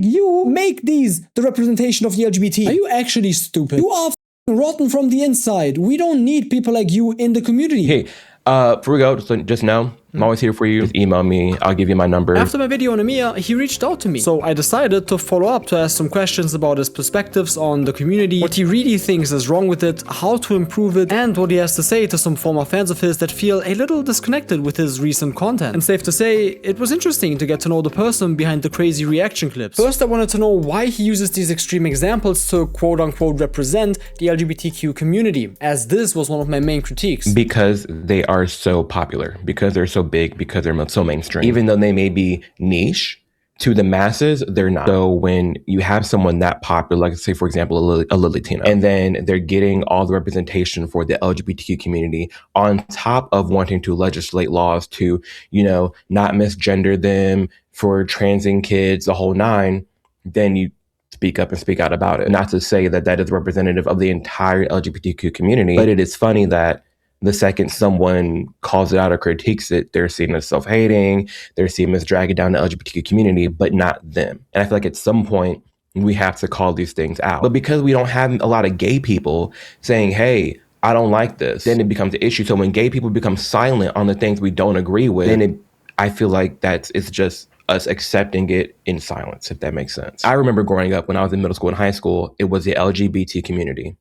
You make these the representation of the LGBT. Are you actually stupid? You are rotten from the inside. We don't need people like you in the community. Hey, before we go, just know, I'm always here for you. Just email me. I'll give you my number. After my video on Amir, he reached out to me. So I decided to follow up to ask some questions about his perspectives on the community, what he really thinks is wrong with it, how to improve it, and what he has to say to some former fans of his that feel a little disconnected with his recent content. And safe to say, it was interesting to get to know the person behind the crazy reaction clips. First, I wanted to know why he uses these extreme examples to quote-unquote represent the LGBTQ community, as this was one of my main critiques. Because they are so popular, because they're so big, because they're so mainstream. Even though they may be niche, to the masses, they're not. So when you have someone that popular, like say, for example, a Latina, and then they're getting all the representation for the LGBTQ community on top of wanting to legislate laws to, you know, not misgender them, for transing kids, the whole nine, then you speak up and speak out about it. Not to say that that is representative of the entire LGBTQ community, but it is funny that the second someone calls it out or critiques it, they're seen as self-hating, they're seen as dragging down the LGBTQ community, but not them. And I feel like at some point, we have to call these things out. But because we don't have a lot of gay people saying, hey, I don't like this, then it becomes an issue. So when gay people become silent on the things we don't agree with, then I feel like it's just us accepting it in silence, if that makes sense. I remember growing up when I was in middle school and high school, it was the LGBT community.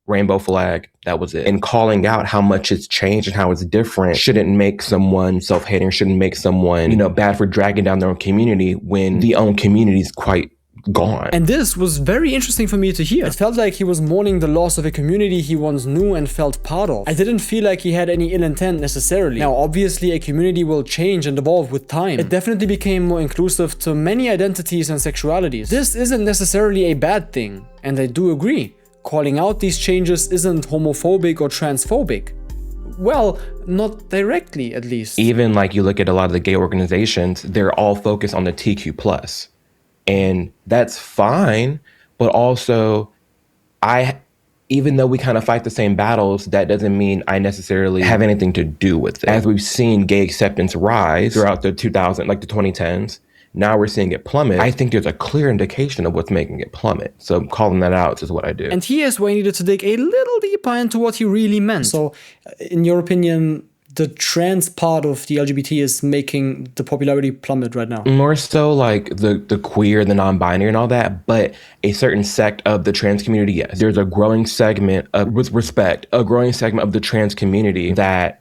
Rainbow flag, that was it. And calling out how much it's changed and how it's different shouldn't make someone self-hating, shouldn't make someone, you know, bad for dragging down their own community when the own community is quite gone. And this was very interesting for me to hear. It felt like he was mourning the loss of a community he once knew and felt part of. I didn't feel like he had any ill intent necessarily. Now, obviously, a community will change and evolve with time. It definitely became more inclusive to many identities and sexualities. This isn't necessarily a bad thing, and I do agree. Calling out these changes isn't homophobic or transphobic. Well, not directly, at least. Even like you look at a lot of the gay organizations, they're all focused on the TQ+. And that's fine, but also even though we kind of fight the same battles, that doesn't mean I necessarily have anything to do with it. As we've seen gay acceptance rise throughout the 2010s, now we're seeing it plummet. I think there's a clear indication of what's making it plummet. So calling that out is what I do. And here's where I needed to dig a little deeper into what he really meant. So, in your opinion, the trans part of the LGBT is making the popularity plummet right now? More so like the queer, the non-binary and all that, but a certain sect of the trans community, yes. There's a growing segment of, with respect, a growing segment of the trans community that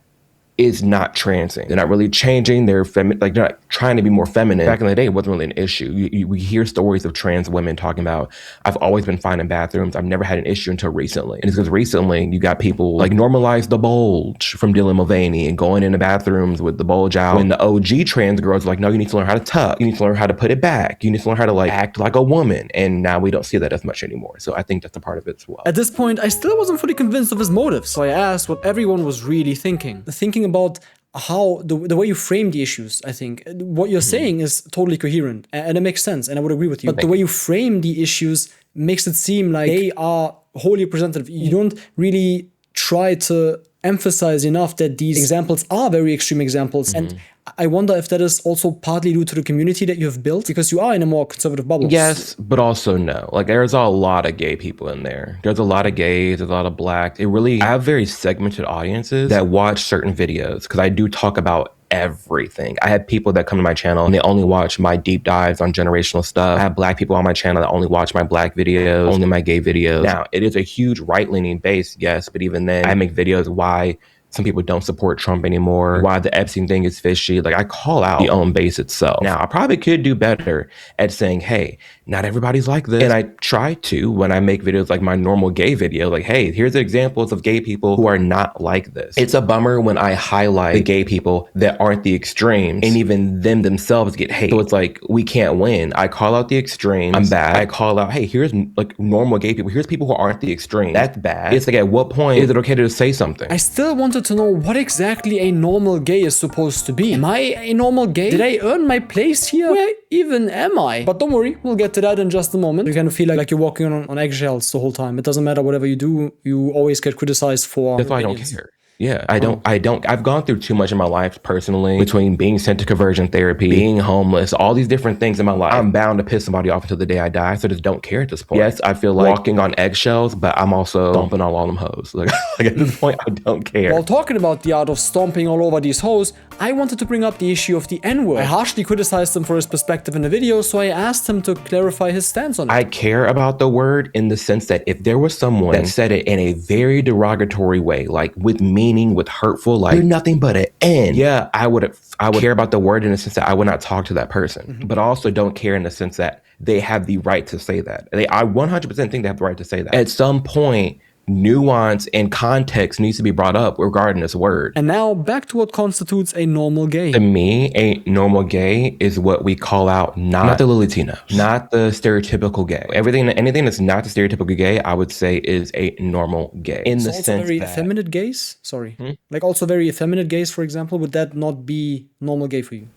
is not transing. They're not really changing. They're they're not trying to be more feminine. Back in the day, it wasn't really an issue. We hear stories of trans women talking about, I've always been fine in bathrooms. I've never had an issue until recently. And it's because recently you got people like normalize the bulge from Dylan Mulvaney and going into bathrooms with the bulge out. When the OG trans girls are like, no, you need to learn how to tuck. You need to learn how to put it back. You need to learn how to like act like a woman. And now we don't see that as much anymore. So I think that's a part of it as well. At this point, I still wasn't fully convinced of his motives. So I asked what everyone was really thinking. Thinking about how the way you frame the issues, I think. What you're saying is totally coherent and it makes sense and I would agree with you. But the way you frame the issues makes it seem like they are wholly representative. You don't really try to emphasize enough that these examples are very extreme examples. And I wonder if that is also partly due to the community that you have built, because you are in a more conservative bubble. Yes, but also no. Like there's a lot of gay people in there. There's a lot of gays, there's a lot of blacks. I have very segmented audiences that watch certain videos because I do talk about everything. I have people that come to my channel and they only watch my deep dives on generational stuff. I have black people on my channel that only watch my black videos, only my gay videos. Now, it is a huge right-leaning base, yes, but even then, I make videos why some people don't support Trump anymore, why the Epstein thing is fishy. Like I call out the own base itself. Now, I probably could do better at saying, hey, not everybody's like this. And I try to when I make videos like my normal gay video, like, hey, here's examples of gay people who are not like this. It's a bummer when I highlight the gay people that aren't the extremes and even them themselves get hate. So it's like, we can't win. I call out the extremes. I'm bad. I call out, hey, here's like normal gay people. Here's people who aren't the extremes. That's bad. It's like, at what point is it okay to say something? I still wanted to know what exactly a normal gay is supposed to be. Am I a normal gay? Did I earn my place here? Where even am I? But don't worry, we'll get to that in just a moment. You kind of feel like you're walking on eggshells the whole time. It doesn't matter whatever you do, you always get criticized for. That's why I don't care. Yeah, I've gone through too much in my life personally, between being sent to conversion therapy, being homeless, all these different things in my life. I'm bound to piss somebody off until the day I die, so I just don't care at this point. Yes, I feel like walking on eggshells, but I'm also stomping all them hoes. Like at this point, I don't care. While talking about the art of stomping all over these hoes, I wanted to bring up the issue of the N-word. I harshly criticized him for his perspective in the video, so I asked him to clarify his stance on it. I care about the word in the sense that if there was someone that said it in a very derogatory way, like with meaning, with hurtful, like you're nothing but an N, yeah, I would care about the word in the sense that I would not talk to that person, but I also don't care in the sense that they have the right to say that. I 100% think they have the right to say that. At some point, nuance and context needs to be brought up regarding this word. And now back to what constitutes a normal gay. To me, a normal gay is what we call out not the Latinos, not the stereotypical gay. Anything that's not the stereotypical gay, I would say is a normal gay. In the sense very that effeminate gays? Sorry. Like also very effeminate gays, for example, would that not be normal gay for you?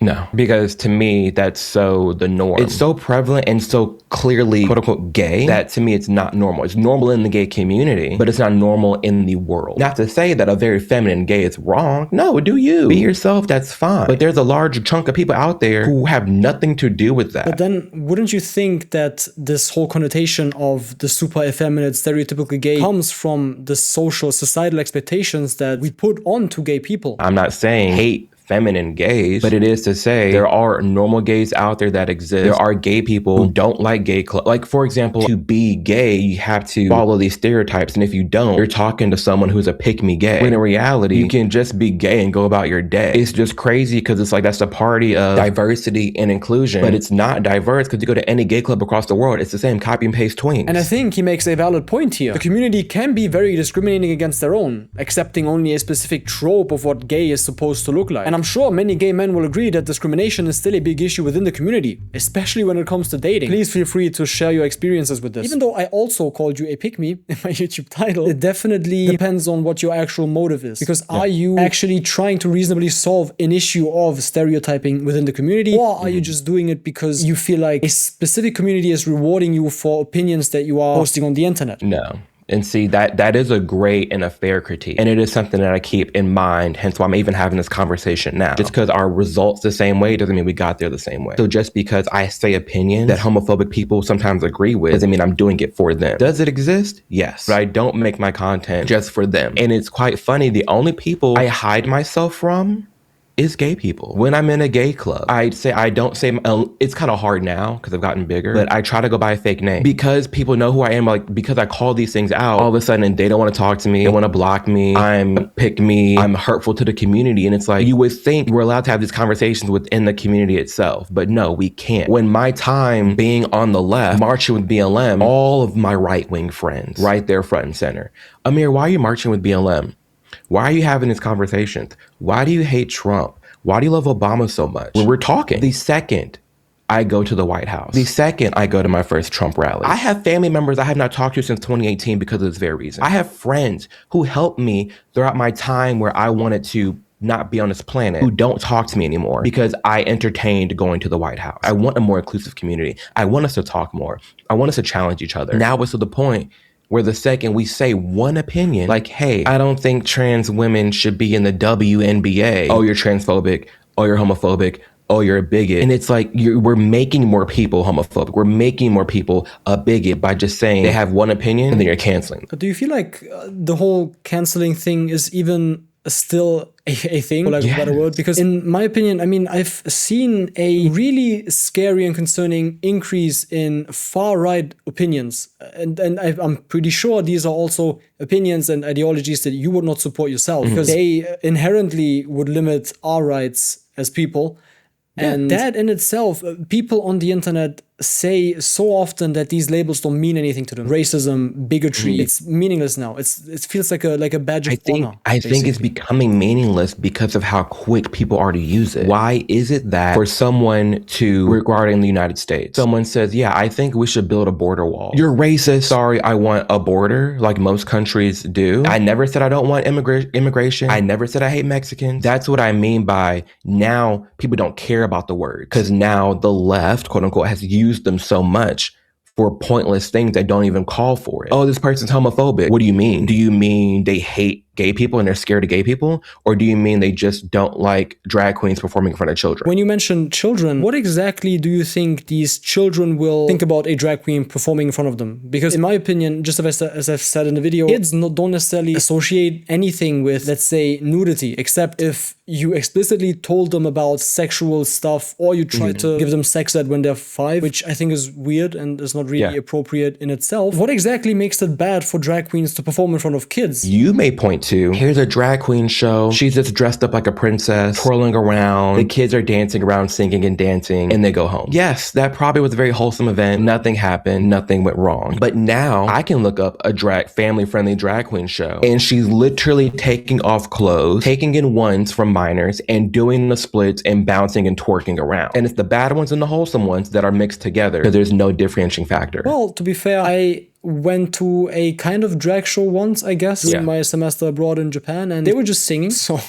No, because to me, that's so the norm. It's so prevalent and so clearly, quote unquote, gay that to me, it's not normal. It's normal in the gay community, but it's not normal in the world. Not to say that a very feminine gay is wrong. No, do you. Be yourself, that's fine. But there's a large chunk of people out there who have nothing to do with that. But then wouldn't you think that this whole connotation of the super effeminate, stereotypical gay comes from the social, societal expectations that we put onto gay people? I'm not saying hate feminine gays, but it is to say there are normal gays out there that exist. There are gay people who don't like gay clubs. Like, for example, to be gay, you have to follow these stereotypes. And if you don't, you're talking to someone who's a pick-me gay. When in reality, you can just be gay and go about your day. It's just crazy because it's like that's a party of diversity and inclusion, but it's not diverse because you go to any gay club across the world, it's the same copy and paste twins. And I think he makes a valid point here. The community can be very discriminating against their own, accepting only a specific trope of what gay is supposed to look like. And I'm sure many gay men will agree that discrimination is still a big issue within the community, especially when it comes to dating. Please feel free to share your experiences with this. Even though I also called you a pick-me in my YouTube title, it definitely depends on what your actual motive is. Because are you actually trying to reasonably solve an issue of stereotyping within the community, or are you just doing it because you feel like a specific community is rewarding you for opinions that you are posting on the internet? No. And see, that is a great and a fair critique. And it is something that I keep in mind, hence why I'm even having this conversation now. Just because our results the same way doesn't mean we got there the same way. So just because I say opinions that homophobic people sometimes agree with doesn't mean I'm doing it for them. Does it exist? Yes. But I don't make my content just for them. And it's quite funny, the only people I hide myself from is gay people. When I'm in a gay club, I don't say, it's kind of hard now because I've gotten bigger, but I try to go by a fake name because people know who I am. Like, because I call these things out, all of a sudden they don't want to talk to me. They want to block me. I'm hurtful to the community. And it's like, you would think we're allowed to have these conversations within the community itself, but no, we can't. When my time being on the left, marching with BLM, all of my right-wing friends, right there front and center. Amir, why are you marching with BLM? Why are you having these conversations? Why do you hate Trump? Why do you love Obama so much? When we're talking, the second I go to the White House, the second I go to my first Trump rally, I have family members I have not talked to since 2018 because of this very reason. I have friends who helped me throughout my time where I wanted to not be on this planet, who don't talk to me anymore because I entertained going to the White House. I want a more inclusive community. I want us to talk more. I want us to challenge each other. Now it's to the point where the second we say one opinion, like, hey, I don't think trans women should be in the WNBA. Oh, you're transphobic. Oh, you're homophobic. Oh, you're a bigot. And it's like, we're making more people homophobic. We're making more people a bigot by just saying they have one opinion and then you're canceling. But do you feel like the whole canceling thing is even still a thing, for lack of a better word? Because in my opinion, I mean, I've seen a really scary and concerning increase in far-right opinions. And I'm pretty sure these are also opinions and ideologies that you would not support yourself, because they inherently would limit our rights as people. And that in itself, people on the internet say so often that these labels don't mean anything to them. Racism, bigotry, it's meaningless now. It feels like a badge of honor. I think it's becoming meaningless because of how quick people are to use it. Why is it that for someone to, regarding the United States, someone says, yeah, I think we should build a border wall. You're racist. Sorry, I want a border like most countries do. I never said I don't want immigration. I never said I hate Mexicans. That's what I mean by now people don't care about the word, because now the left, quote unquote, has used them so much for pointless things that don't even call for it. Oh, this person's homophobic. What do you mean? Do you mean they hate gay people and they're scared of gay people? Or do you mean they just don't like drag queens performing in front of children? When you mention children, what exactly do you think these children will think about a drag queen performing in front of them? Because in my opinion, just as I've said in the video, kids don't necessarily associate anything with, let's say, nudity, except if you explicitly told them about sexual stuff or you try to give them sex ed when they're 5, which I think is weird and is not really appropriate in itself. What exactly makes it bad for drag queens to perform in front of kids? You may point to, here's a drag queen show. She's just dressed up like a princess, twirling around. The kids are dancing around, singing and dancing, and they go home. Yes, that probably was a very wholesome event. Nothing happened. Nothing went wrong. But now I can look up a family-friendly drag queen show, and she's literally taking off clothes, taking in ones from minors, and doing the splits and bouncing and twerking around. And it's the bad ones and the wholesome ones that are mixed together. So there's no differentiating factor. Well, to be fair, I went to a kind of drag show once, I guess, during my semester abroad in Japan, and they were just singing. So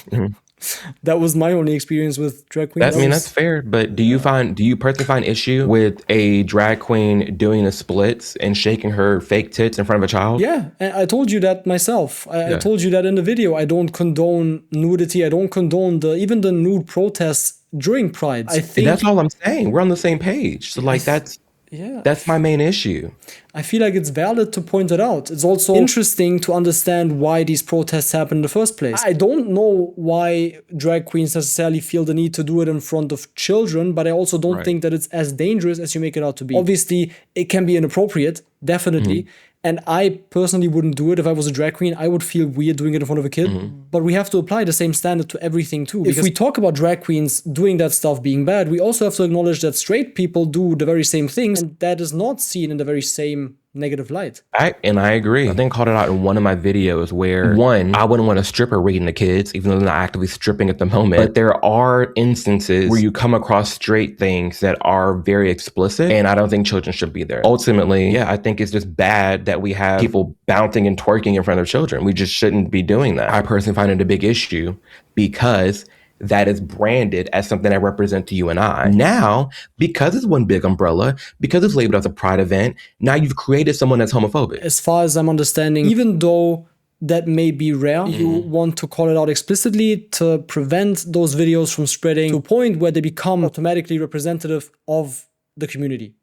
that was my only experience with drag queens. That's fair. But do you personally find issue with a drag queen doing the splits and shaking her fake tits in front of a child? Yeah, and I told you that myself. I told you that in the video. I don't condone nudity. I don't condone even the nude protests during Pride. I think that's all I'm saying. We're on the same page. So that's my main issue. I feel like it's valid to point it out. It's also interesting to understand why these protests happen in the first place. I don't know why drag queens necessarily feel the need to do it in front of children, but I also don't think that it's as dangerous as you make it out to be. Obviously, it can be inappropriate, definitely. And I personally wouldn't do it if I was a drag queen. I would feel weird doing it in front of a kid. But we have to apply the same standard to everything too. If we talk about drag queens doing that stuff being bad, we also have to acknowledge that straight people do the very same things, and that is not seen in the very same negative light. I agree. I think I called it out in one of my videos where, one, I wouldn't want a stripper reading the kids, even though they're not actively stripping at the moment. But there are instances where you come across straight things that are very explicit, and I don't think children should be there. Ultimately, I think it's just bad that we have people bouncing and twerking in front of children. We just shouldn't be doing that. I personally find it a big issue because that is branded as something that represents you and I. Now, because it's one big umbrella, because it's labeled as a pride event, now you've created someone that's homophobic. As far as I'm understanding, even though that may be rare, you want to call it out explicitly to prevent those videos from spreading to a point where they become automatically representative of the community.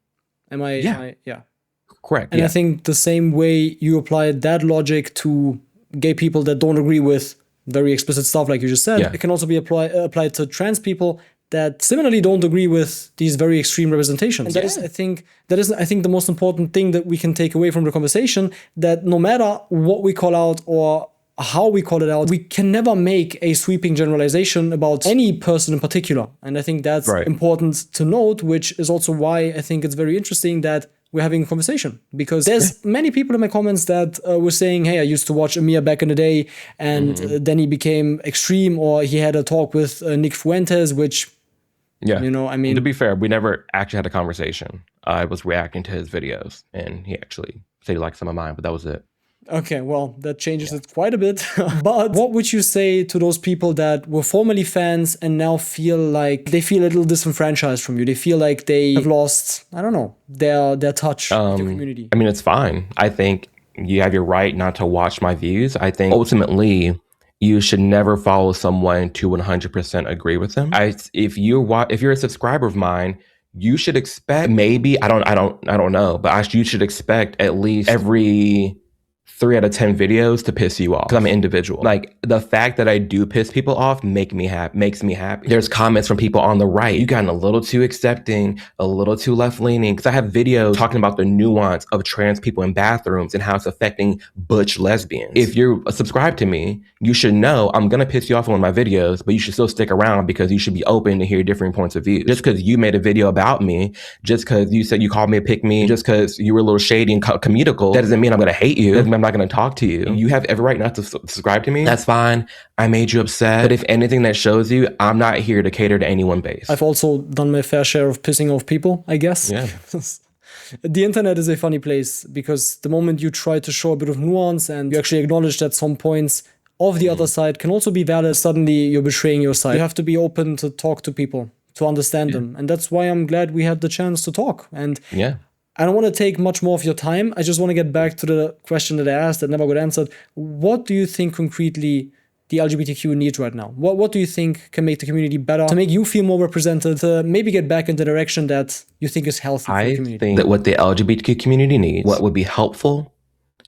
Correct. And I think the same way you apply that logic to gay people that don't agree with very explicit stuff, like you just said, it can also be applied to trans people that similarly don't agree with these very extreme representations. And that is, I think, the most important thing that we can take away from the conversation, that no matter what we call out or how we call it out, we can never make a sweeping generalization about any person in particular. And I think that's important to note, which is also why I think it's very interesting that we're having a conversation, because there's many people in my comments that were saying, hey, I used to watch Amir back in the day, and then he became extreme, or he had a talk with Nick Fuentes, which, to be fair, we never actually had a conversation. I was reacting to his videos, and he actually said he liked some of mine, but that was it. Okay, well, that changes it quite a bit. But what would you say to those people that were formerly fans and now feel like they feel a little disenfranchised from you? They feel like they have lost, I don't know, their touch with the community. I mean, it's fine. I think you have your right not to watch my views. I think ultimately you should never follow someone to 100% agree with them. If you're a subscriber of mine, you should expect maybe, I don't know, but you should expect at least every 3 out of 10 videos to piss you off, because I'm an individual. Like, the fact that I do piss people off makes me happy. There's comments from people on the right. You gotten a little too accepting, a little too left-leaning, because I have videos talking about the nuance of trans people in bathrooms and how it's affecting butch lesbians. If you're subscribed to me, you should know I'm gonna piss you off on my videos, but you should still stick around because you should be open to hear different points of view. Just because you made a video about me, just because you said you called me a pick-me, just because you were a little shady and comedical, that doesn't mean I'm gonna hate you. That doesn't mean I'm not going to talk to you. You have every right not to subscribe to me. That's fine. I made you upset. But if anything, that shows you I'm not here to cater to any one base. I've also done my fair share of pissing off people, I guess. Yeah. The internet is a funny place, because the moment you try to show a bit of nuance and you actually acknowledge that some points of the other side can also be valid, suddenly you're betraying your side. You have to be open to talk to people, to understand them. And that's why I'm glad we had the chance to talk. And I don't want to take much more of your time. I just want to get back to the question that I asked that never got answered. What do you think concretely the LGBTQ needs right now? What do you think can make the community better, to make you feel more represented, to maybe get back in the direction that you think is healthy for the community? I think that what the LGBTQ community needs, what would be helpful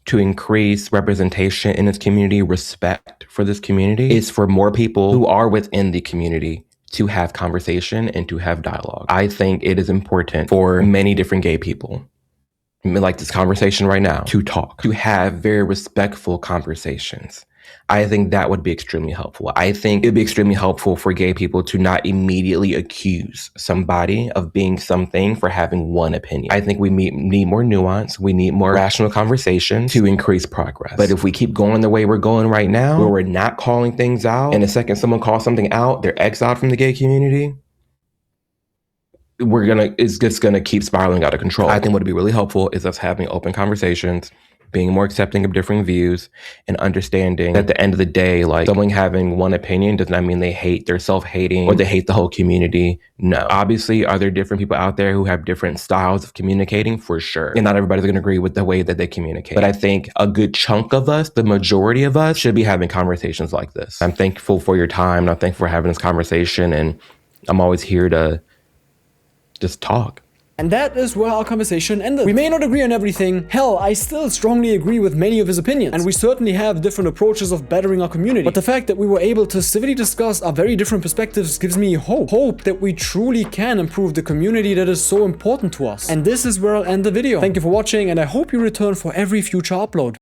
to increase representation in this community, respect for this community, is for more people who are within the community to have conversation and to have dialogue. I think it is important for many different gay people, like this conversation right now, to talk, to have very respectful conversations. I think that would be extremely helpful. I think it'd be extremely helpful for gay people to not immediately accuse somebody of being something for having one opinion. I think we need more nuance. We need more rational conversation to increase progress. But if we keep going the way we're going right now, where we're not calling things out, and the second someone calls something out, they're exiled from the gay community, it's just gonna keep spiraling out of control. I think what would be really helpful is us having open conversations, being more accepting of different views, and understanding that at the end of the day, like, someone having one opinion does not mean they're self-hating or they hate the whole community. No. Obviously, are there different people out there who have different styles of communicating? For sure. And not everybody's gonna agree with the way that they communicate. But I think a good chunk of us, the majority of us, should be having conversations like this. I'm thankful for your time, and I'm thankful for having this conversation, and I'm always here to just talk. And that is where our conversation ended. We may not agree on everything. Hell, I still strongly agree with many of his opinions. And we certainly have different approaches of bettering our community. But the fact that we were able to civilly discuss our very different perspectives gives me hope. Hope that we truly can improve the community that is so important to us. And this is where I'll end the video. Thank you for watching, and I hope you return for every future upload.